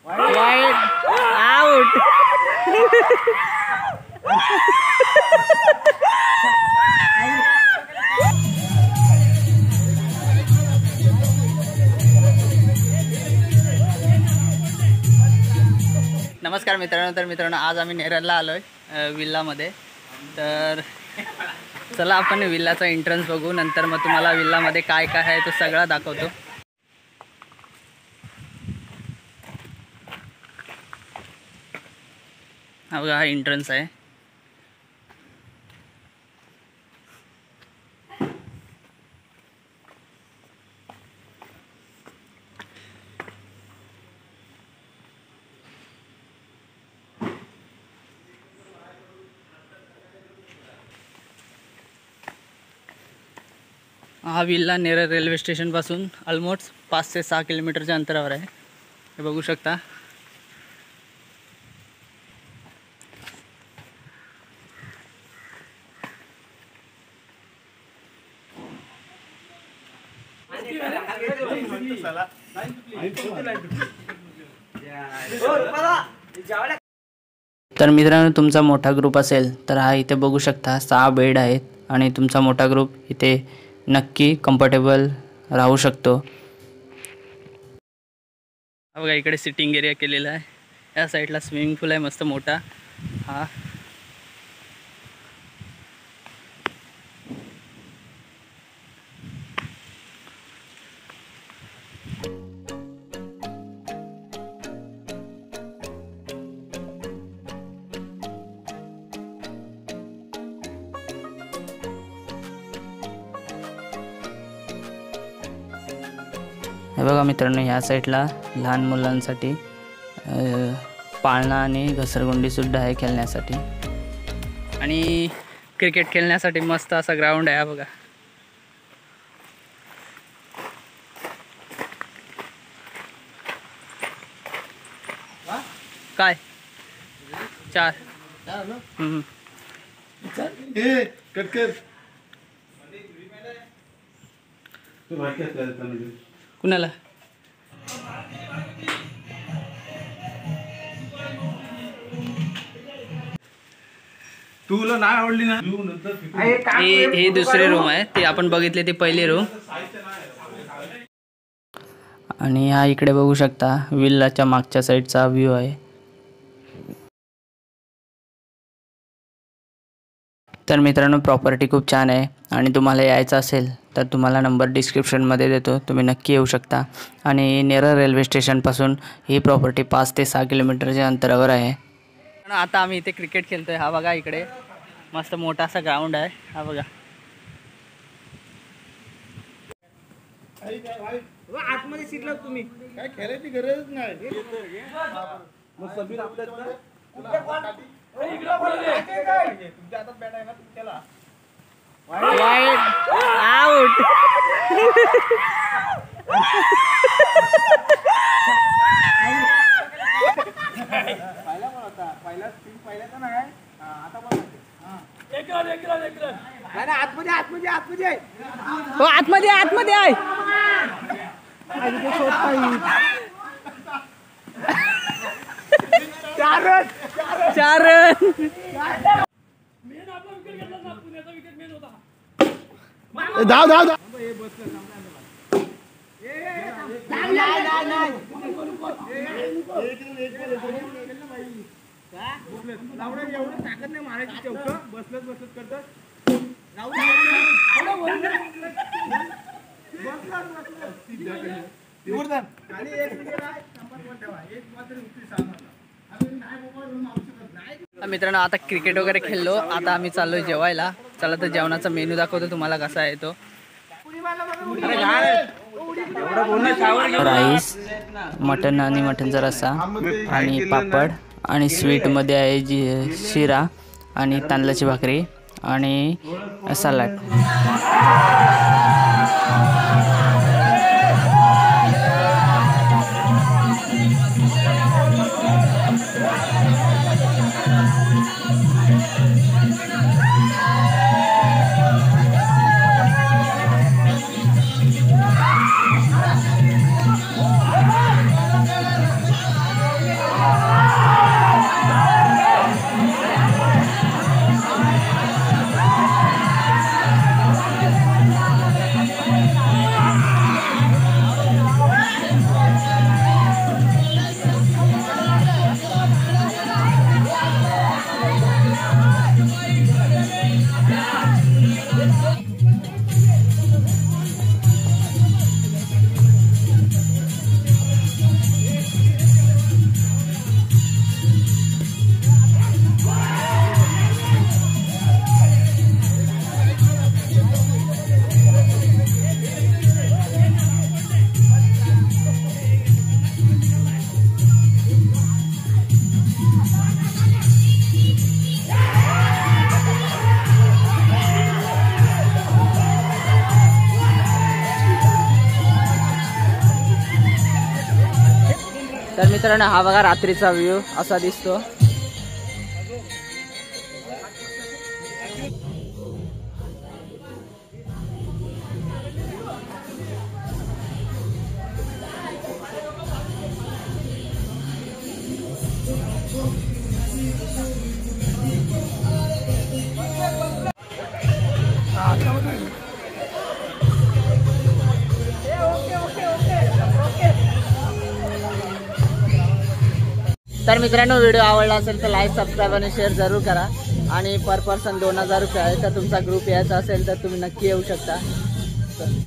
Wide out. नमस्कार मित्रांनो, आज आम्ही नेरळला आलोय विल्लामध्ये. तर चला आपण विल्लाचा एंट्रन्स बघू, नंतर मग तुम्हाला विल्लामध्ये काय काय आहे तो सगळा दाखवतो. हा बघा, हा एंट्रन्स आहे. हा विल्ला नेरळ रेल्वे स्टेशनपासून ऑलमोस्ट 5 ते 6 किलोमीटरच्या अंतरावर आहे. हे बघू शकता. तर मित्रांनो, तुमचा मोठा ग्रुप असेल तर हा इथे बघू शकता 6 बेड आहेत आणि तुमचा मोठा ग्रुप इथे नक्की कम्फर्टेबल राहू शकतो. बघा, इकडे सिटिंग एरिया केलेला आहे. या साईडला स्विमिंग पूल आहे मस्त मोठा. हा हे बघा मित्रांनो, ह्या साईडला लहान मुलांसाठी पाळणा आणि घसरगुंडी सुद्धा आहे खेळण्यासाठी. आणि क्रिकेट खेळण्यासाठी मस्त असा ग्राउंड आहे. हा बघा. काय 4 कुणाला तुला नाही आवडली ना. हे दुसरी रूम आहे, ती आपण बघितली ती पहिली रूम. आणि हा इकडे बघू शकता विल्लाच्या मागच्या साईडचा व्ह्यू आहे. तर मित्रांनो, प्रॉपर्टी खूप छान आहे आणि तुम्हाला यायचं असेल तर तुम्हाला नंबर डिस्क्रिप्शनमध्ये देतो, तुम्ही नक्की येऊ शकता. आणि नेरळ रेल्वे स्टेशनपासून ही प्रॉपर्टी 5 ते 6 किलोमीटरच्या अंतरावर आहे. आता आम्ही इथे क्रिकेट खेळतोय. हा बघा, इकडे मस्त मोठा असा ग्राउंड आहे. हा बघा. आतमध्ये शिकलात तुम्ही, काय खेळायची गरज नाही. मग सबीर आपल्या तुमच्या हातात बॅट आहे ना, त्याला वाईड आउट. पहिला स्पिन पहिला तर नाही. आता पण आतमध्ये हो, आतमध्ये आहे. चार धाव एवढं ताकद नाही मारायची. चौक बसलत करतात. मित्रांनो, आता क्रिकेट वगैरे खेळलो, आता आम्ही चाललोय जेवायला. चला तर जेवणाचा मेनू दाखवतो तुम्हाला कसा आहे तो. राईस, मटन आणि मटनचा रस्सा आणि पापड आणि स्वीटमध्ये आहे शिरा आणि तांदळाची भाकरी आणि सलाड. तर मित्रांनो हा बघा रात्रीचा व्ह्यू असा दिसतो. तर मित्रांनो व्हिडिओ आवडला असेल तर लाईक सबस्क्राईब आणि शेअर जरूर करा. आणि पर पर्सन 2000 रुपये आहे. तर तुमचा ग्रुप यायचा असेल तर तुम्ही नक्की येऊ शकता.